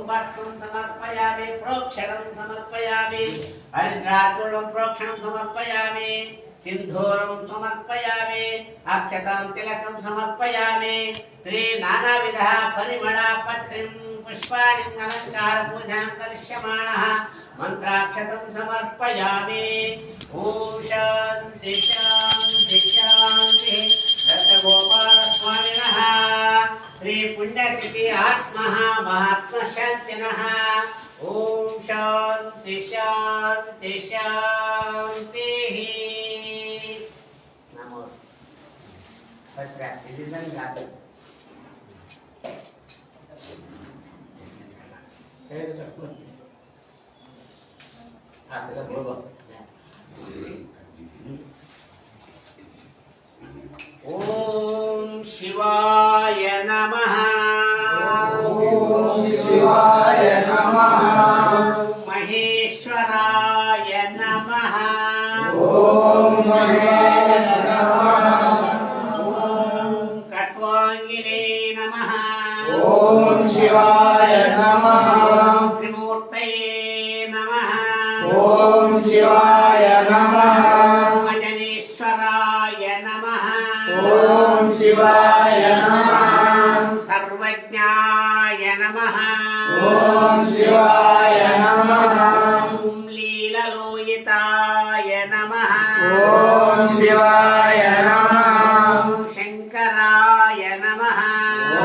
विरूपाक्षं समर्पयामि प्रोक्षणं समर्पयामि हरिद्राचूर्णं प्रोक्षणं समर्पयामि सिंधूरं समर्पयामि अक्षतां तिलकं समर्पयामि श्री नानाविधः परिमळपत्रिं पुष्पाणि अलंकार पूजां करिष्यमाणः मंत्राक्षतं समर्पयामि ओम शांति शांति शांति दत्तगोपाल स्वामिनः श्री पुण्यतिथि आत्मः महात्मा शांतिनः ओम शांति शांति शांति नमो भद्रा इदिदंगात ओम शिवाय नमः ओम शिवाय नमः महेश्वराय नमः ओम महेश्वराय नमः ओम कट्वांगिने नमः ओम शिवाय नमः त्रिमूर्तये नमः ओम शिवाय नमः मजनेश्वराय नमः ओम शिवाय नमः सर्वज्ञाय नमः ओम शिवाय नमः ओम लीललोहिताय नमः ओम शिवाय नमः ओम शंकराय नमः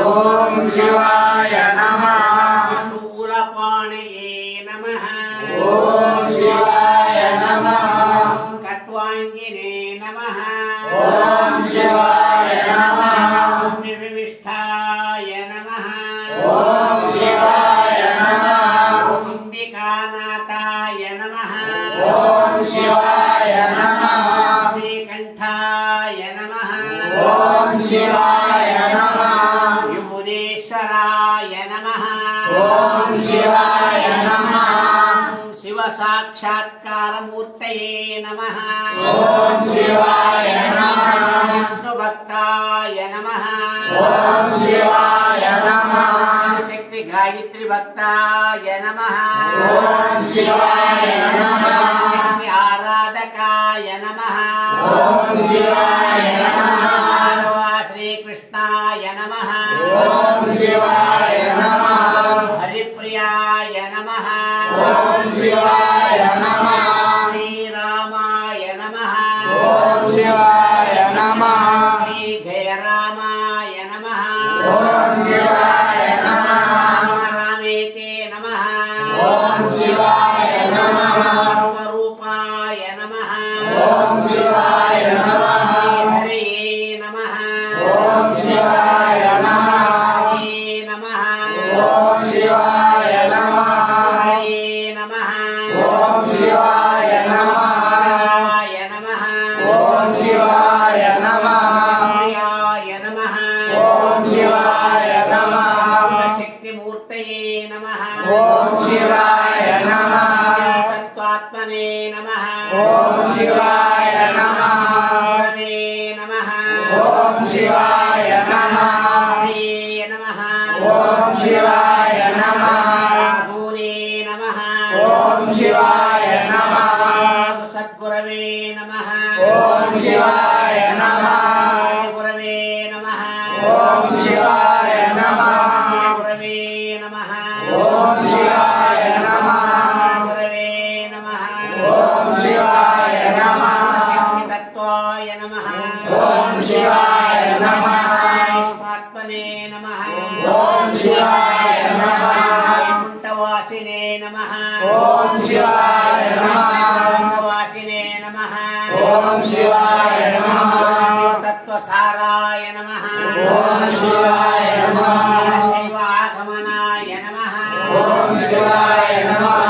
ओम शिवाय नमः शूलपाणये नमः ओम शिवाय नमः कट्वांगिने नमः ओम शिवाय नमः विविष्ठाय नमः ओम शिवाय नमः अंबिकानाथाय नमः ओम शिवाय नमः श्रीकंठाय नमः ओम शिवाय नमः विभुदेश्वराय नमः ओम शिवाय नमः शिव साक्षात्कार मूर्तये नमः ओम शिवाय नमः विष्णु भक्ताय नमः ओम शिवाय नमः शक्ति गायत्री भक्ताय नमः ओम शिवाय नमः आराधकाय नमः ओम शिवाय नमः श्री कृष्णाय नमः ओम शिवाय नमः हरिप्रियाय नमः ओम शिवाय नमः श्री रामाय नमः ओम शिवाय नमः श्री जय रामाय नमः ओम शिवाय नमः रामेते नमः ओम शिवाय नमः स्वरूपाय नमः ओम शिवाय नमः हरे नमः ओम शिवाय नमः हरे नमः ओम शिवाय नमः हरे नमः ओम शिवाय नमः शिवाय नमः ओम शिवाय नमः प्रियाय नमः ओम शिवाय नमः शक्तिमूर्तये नमः ओम शिवाय नमः तत्त्वात्मने नमः ओम शिवाय नमः गुरवे नमः ओम शिवाय नमः हरे नमः ओम शिवाय नमः भूरे नमः ओम शिवाय नमः सद्गुरवे नमः ओम शिवाय नमः गुरवे नमः ओम शिवाय नमः गुरवे नमः ओम शिवाय नमः गुरवे नमः ओम शिवाय नमः तत्त्वाय नमः ओम शिवाय नमः आत्मने नमः ओम शिवाय नमः कुण्ठवासिने नमः ओम शिवाय नमः वासिने नमः ओम शिवाय नमः तत्त्वसाराय नमः ओम शिवाय नमः शैवागमनाय नमः ओम शिवाय नमः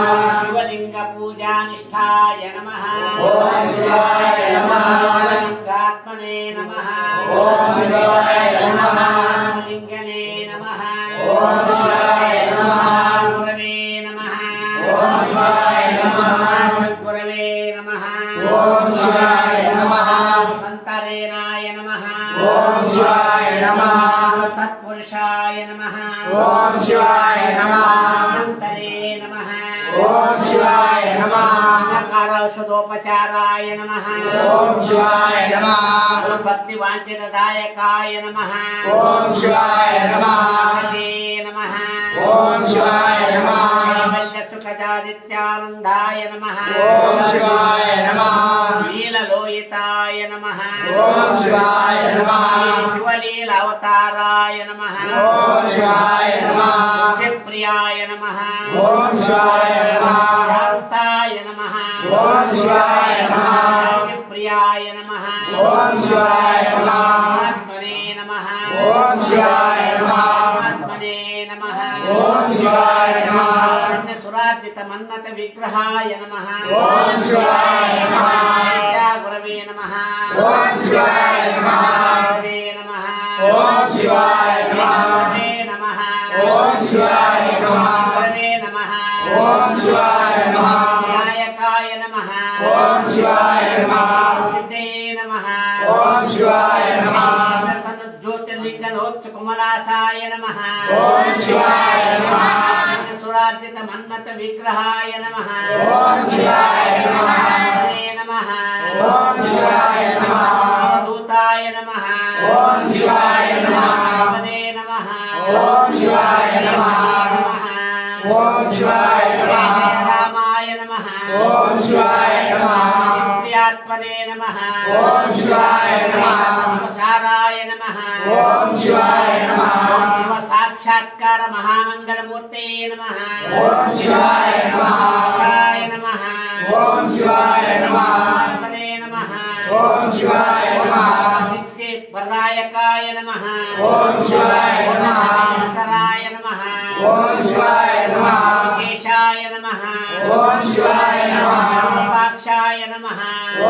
शिवलिङ्गपूजानिष्ठाय नमः ओम शिवाय नमः लिङ्गात्मने नमः ओम शिवाय नमः लिङ्गने नमः ओम शिवाय नमः गुरवे नमः ओम शिवाय नमः गुरवे नमः ओम शिवाय नमः सन्तरेणाय नमः ओम शिवाय नमः तत्पुरुषाय नमः ओम शिवाय नमः ఔషధోపచారాయ నమః ఓం శివాయ నమః భక్తి వాంఛితదాయకాయ నమః ఓం శివాయ నమః నమః ఓం శివాయ నమః సుఖజాదిత్యానందాయ నమః ఓం శివాయ నమః లీలలోహితాయ నమః ఓం శివాయ నమః శివలీల అవతారాయ నమః ఓం శివాయ నమః ప్రియాయ నమః ఓం శివాయ నమః శాంతాయ నమః ఓం శివాయ నమః ప్రియాయ నమః ఓం శివాయ నమః ఆత్మనే నమః ఓం శివాయ నమః ఆత్మనే నమః ఓం శివాయ నమః సురార్జిత మన్మత విగ్రహాయ నమః ఓం శివాయ నమః గురవే నమః ఓం శివాయ నమః గురవే నమః ఓం శివాయ నమః గురవే నమః ఓం శివాయ నమః గురవే నమః ఓం శివాయ నమః వినాయకాయ నమః ఓం శివాయ నమః సిద్ధే నమః ఓం శివాయ నమః జ్యోతిర్లింగనోత్సుకుమలాసాయ నమః ఓం శివాయ నమః సురార్జిత మన్మత విగ్రహాయ నమః ఓం శివాయ నమః నమః ఓం శివాయ నమః అవధూతాయ నమః ఓం శివాయ నమః నమః ఓం శివాయ నమః ఓం శివాయ నమః రామాయ నమః ఓం శివాయ నమః నిత్యాత్మనే నమః ఓం శివాయ నమః సారాయ నమః ఓం శివాయ నమః శివ సాక్షాత్కార మహామంగళమూర్తే నమః ఓం శివాయ నమః శివాయ నమః ఓం శివాయ నమః ఆత్మనే నమః ఓం శివాయ నమః సిద్ధి వరదాయకాయ నమః ఓం శివాయ నమః శరాయ నమః ఓం శివాయ నమః కేశాయ నమః ఓం శివాయ నమః పాక్షాయ నమః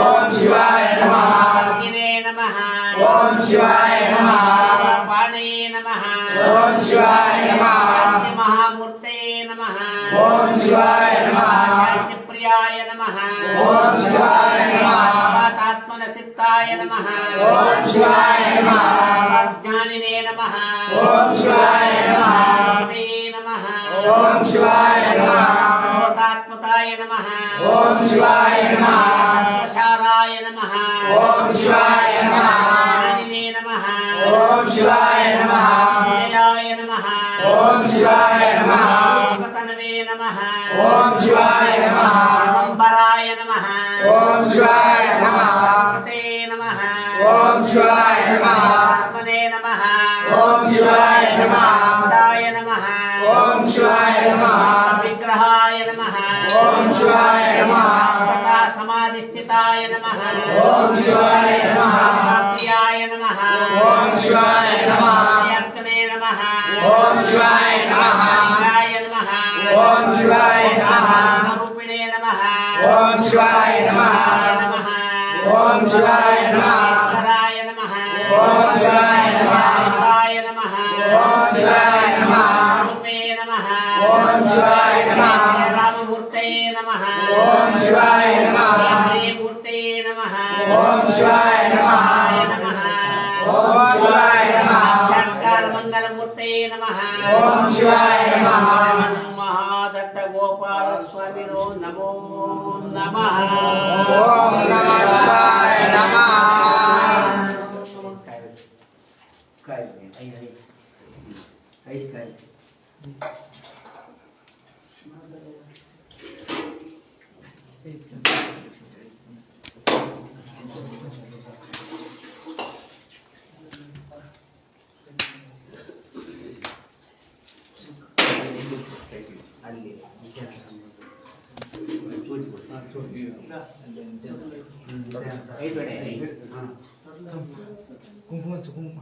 ఓం శివాయ నమః అగ్నినే నమః ఓం శివాయ నమః పాణయే నమః ఓం శివాయ నమః మహామూర్తే నమః ఓం శివాయ నమః ప్రియాయ నమః ఓం శివాయ నమః ఆత్మన చిత్తాయ నమః ఓం శివాయ నమః జ్ఞానినే నమః ఓం శివాయ నమః నమః ఓం శివాయ నమః ఆత్మతాయ నమః ఓం శివాయ నమః శారాయ నమః ఓం శివాయ నమః జ్ఞానినే నమః ఓం శివాయ నమః జయాయ నమః ఓం శివాయ నమః స్వతనవే నమః ఓం శివాయ నమః అంబరాయ నమః ఓం శివాయ నమః తే నమః ఓం శివాయ నమః ఆత్మనే నమః ఓం శివాయ నమః దాయ నమః ఓం శివాయ నమః విగ్రహాయ నమః ఓం శివాయ నమః సదా సమాధిస్థితాయ నమః ఓం శివాయ నమః ప్రియాయ నమః ఓం శివాయ నమః యత్నే నమః ఓం శివాయ నమః శివాయ నమః ఓం శివాయ నమః రూపిణే నమః ఓం శివాయ నమః ఓం శివాయ నమః శరాయ నమః ఓం శివాయ నమః శివాయ నమః ఓం శివాయ నమః రూపే నమః ఓం శివాయ నమః రామమూర్తే నమః ఓం శివాయ నమః హరిమూర్తే నమః ఓం శివాయ నమః ఓం శివాయ నమః శంకర మంగళమూర్తే నమః ఓం శివాయ నమః మహాదత్త గోపాల స్వామినో నమో నమః ఓం నమః శివాయ నమః కుంకుమ కుంకుమ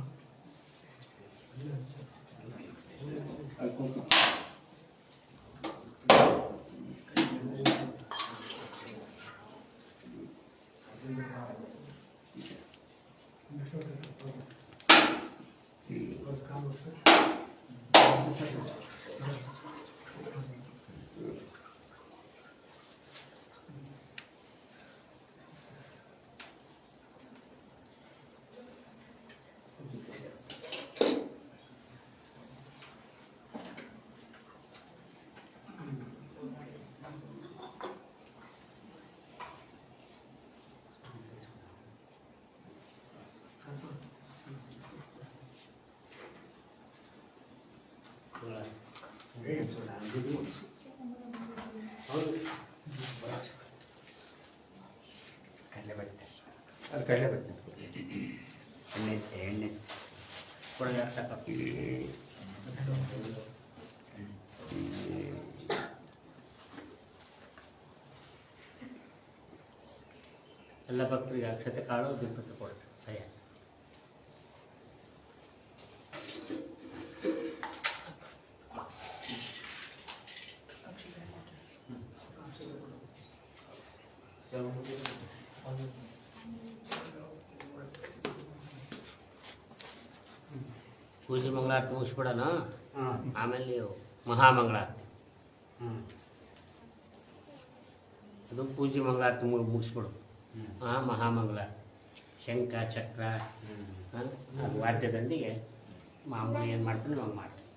ಹೌದು ಅದು ಕಡಲೆ ಬರ್ತದೆ. ಎಣ್ಣೆ ಕೊಡಗ ಸಾಕು. ಎಲ್ಲ ಭಕ್ತರಿಗೆ ಅಕ್ಷತೆ ಕಾಳು ದೀಪಕ್ಕೆ ಕೊಡ್ತಾರೆ ಅಯ್ಯ. ಪೂಜೆ ಮಂಗಳಾರತಿ ಮುಗಿಸ್ಬಿಡೋಣ, ಆಮೇಲೆ ಮಹಾಮಂಗಳಾರತಿ. ಅದು ಪೂಜೆ ಮಂಗಳಾರತಿ ಮುಗಿಸ್ಬಿಡು. ಮಹಾಮಂಗಳಾರತಿ ಶಂಖ ಚಕ್ರ ಅದು ವಾದ್ಯದೊಂದಿಗೆ ಮಾಮೂಲಿ ಏನು ಮಾಡ್ತೀನಿ ನಾವು ಮಾಡ್ತೀವಿ.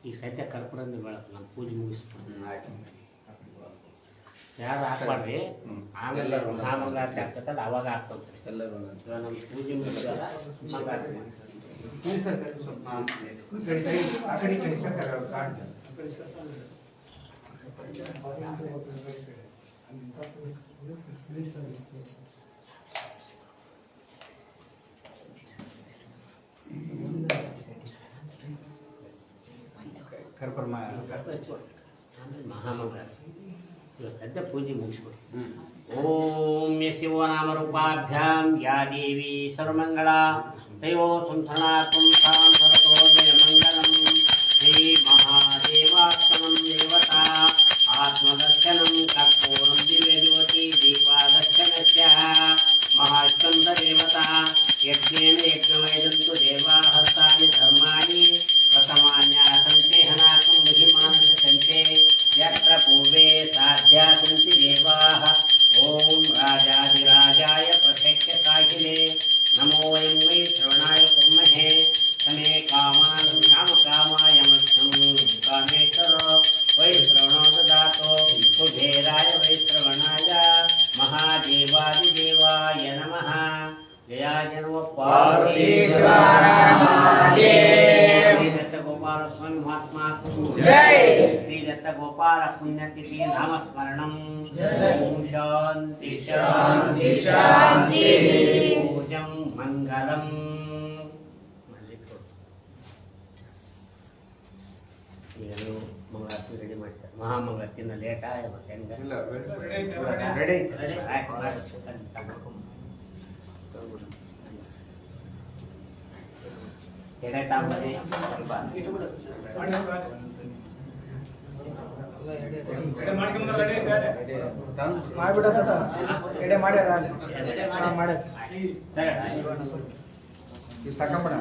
ಈಗ ಸದ್ಯ ಕರ್ಪೂರದಿಂದ ಬೆಳಕು ನಮ್ಮ ಪೂಜೆ ಮುಗಿಸ್ಬಿಡು. ಯಾರು ಹಾಕ್ಬಾರ್ರಿ, ಆಮೇಲೆ ಮಹಾಮಂಗಳಾರತಿ ಆಗ್ತದಲ್ಲ ಅವಾಗ ಹಾಕ್ತಂತ್ರಿ. ಎಲ್ಲರೂ ಇವಾಗ ನಮ್ಮ ಪೂಜೆ ಮುಗಿಸ್ತಾರ ಮಂಗಳಾರತಿ ಆ ಕಡೆ ಕಡೆ ಸರ್ ಕರ್ಪೂರ ಆಮೇಲೆ ಮಹಾಮಂಗಳಾರತಿ. ಇವಾಗ ಸದ್ಯ ಪೂಜೆ ಮುಗಿಸ್ಬಿಡು. ಓಂ ಯಶಿವೋ ನಾಮ ರೂಪಾಭ್ಯಾಂ ಯಾ ದೇವಿ ಸರ್ವಮಂಗಳ ತಯೋ ಸಂಸನಾತ್ಮಂ ತಾಂ ಸರತೋ ಜಯ ಮಂಗಲಂ. ಶ್ರೀ ಮಹಾದೇವಾತ್ಮಂ ದೇವತಾ ಆತ್ಮದರ್ಶನಂ ಕರ್ಪೂರಂ ದಿವ್ಯಜ್ಯೋತಿ ದೀಪಾದರ್ಶನಸ್ಯ ಮಹಾಸ್ಕಂದ ದೇವತಾ ಯಜ್ಞೇನ ಯಜ್ಞಮಯದಂತು ದೇವಾ ಹಸ್ತಾನಿ ಧರ್ಮಾಣಿ ಪ್ರಥಮಾನ್ಯಾಸಂತೆ ಹನಾಕಂ ಮಹಿಮಾನಸಂತೆ ಯತ್ರ ಪೂರ್ವೇ ಸಾಧ್ಯ ಸಂತಿ ದೇವಾಃ. ಓಂ ರಾಜಾಧಿರಾಜಾಯ ಪ್ರಶಕ್ಯ ಸಾಹಿನೇ ನಮೋ ವಯಂ ವೈ ಶ್ರವಣಾಯ ಕುರ್ಮಹೇ ತಮೇ ಕಾಮಾನ್ ಕಾಮಕಾಮಾಯ ಮತ್ಸಂ ಕಾಮೇಶ್ವರ ವೈ ಶ್ರವಣೋ ದದಾತೋ ಕುಬೇರಾಯ ವೈ ಶ್ರವಣಾಯ ಮಹಾದೇವಾದಿದೇವಾಯ ನಮಃ. ಜಯಾಯ ನಮಃ ಪಾರ್ವತೀಶ್ವರ ಮಹಾದೇವ. ಶ್ರೀ ದತ್ತ ಗೋಪಾಲ ಸ್ವಾಮಿ ಮಹಾತ್ಮಾ ಜೈ. ಶ್ರೀ ದತ್ತ ಗೋಪಾಲ ಪುಣ್ಯತಿಥಿ ನಾಮಸ್ಮರಣಂ. ಓಂ ಶಾಂತಿ ಶಾಂತಿ ಶಾಂತಿ. ಪೂಜಂ ಮಂಗಲಂ. ಈಗ ನೀವು ಮಂಗಳಾರತಿ ರೆಡಿ ಮಾಡ್ತಾರೆ. ಮಹಾಮಂಗಳಾರತಿನ ಲೇಟ್ ಆಗ ಹೆಂಗ ಇಲ್ಲ ರೆಡಿ ಎಡೆ ತಾಂಬರಿ ಮಾಡ್ಬಿಡ ಎಡೆ ಮಾಡ್ಯಾರ ಮಾಡ್ಯಾರ ಸಾಕಂಬಿಡ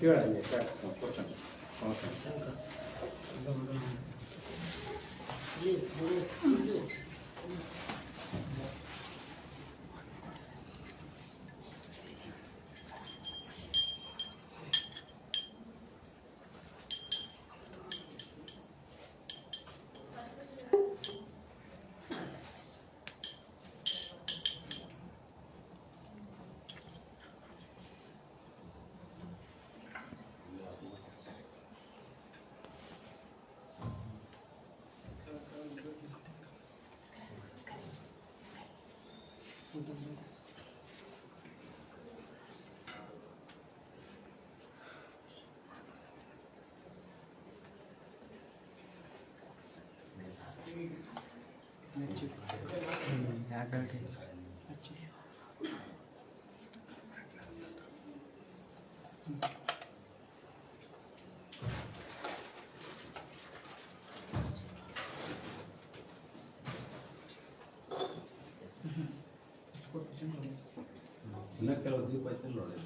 ಕೇಳಂಗೆ ಕೊಡ್ತಾನೆ. ಇನ್ನ ಕೆಲವು ದೀಪ ಐತೆ ನೋಡಿ.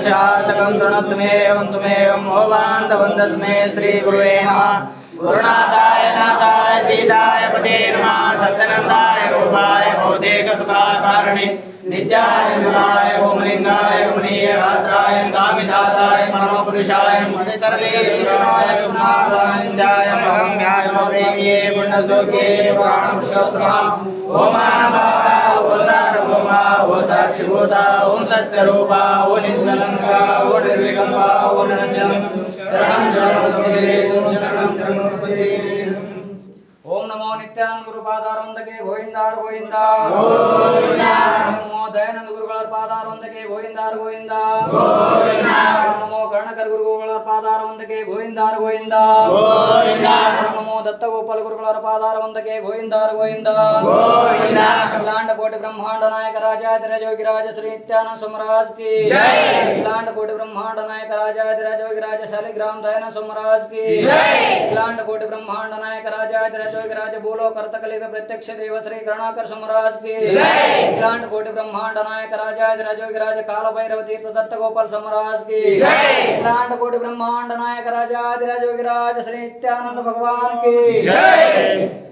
शासकं तृणत्वमेवं त्वमेवं भवान्तवन्दस्मै श्रीगुरुवे नमः। गुरुनाथाय नाथाय सीताय पते नमः सत्यनंदाय रूपाय भौतिक सुखाय कारणे नित्याय मुलाय ओमलिंगाय गमनीय गात्राय कामिदाताय परमपुरुषाय मने सर्वेश्वराय सुनारायणाय महम्याय प्रेमिये पुण्यश्लोके पुराणपुरुषोत्तम ओम बाबा ओ सार्वभौमा ओ साक्षिभूता ओम सत्यरूपा ओ निष्कलंका ओ निर्विकल्पा ओ निरंजन शरणं शरणं ओम नमो नित्यानंद गुरुपादारवंदके गोविंदार गोविंदा नमो दयानंद गुरुಗಳ ಪಾದಾರವೊಂದಕ್ಕೆ ಗೋವಿಂದಾರ ಗೋವಿಂದ ನಮೋ ಕರ್ಣಕರ ಗುರುಗಳ ಪಾದಾರವೊಂದಕ್ಕೆ ಗೋವಿಂದಾರ ಗೋವಿಂದ ನಮೋ ದತ್ತಗೋಪಾಲ ಗುರುಗಳ ಪಾದಾರವೊಂದಕ್ಕೆ ಗೋವಿಂದಾರ ಗೋವಿಂದ ಅಖಿಲಾಂಡ ಕೋಟಿ ಬ್ರಹ್ಮಾಂಡ ನಾಯಕ ರಾಜಾಧಿರಾಜ ಯೋಗಿರಾಜ ಶ್ರೀ ನಿತ್ಯಾನಂದ ಸುಮರಾಜ್ ಕಿ ಅಖಿಲಾಂಡ ಕೋಟಿ ಬ್ರಹ್ಮಾಂಡ ನಾಯಕ ರಾಜಾಧಿರಾಜ ಯೋಗಿರಾಜ ಶಾಲಿಗ್ರಾಮ ದಯಾನಂದ ಸುಮರಾಜ್ ಕಿ ಅಖಿಲಾಂಡ ಕೋಟಿ ಬ್ರಹ್ಮಾಂಡ ನಾಯಕ ರಾಜಾಧಿರಾಜ ಯೋಗಿರಾಜ बोलो कर्तकलिग प्रत्यक्ष देव श्री करुणाकर समराज की अखिलांड कोटि ब्रह्मांड नायक राजाधिराज योगिराज काल भैरव तीर्थ दत्त गोपाल समराज की अखिलांड कोटि ब्रह्मांड नायक राजाधिराज योगिराज श्री नित्यानंद भगवान की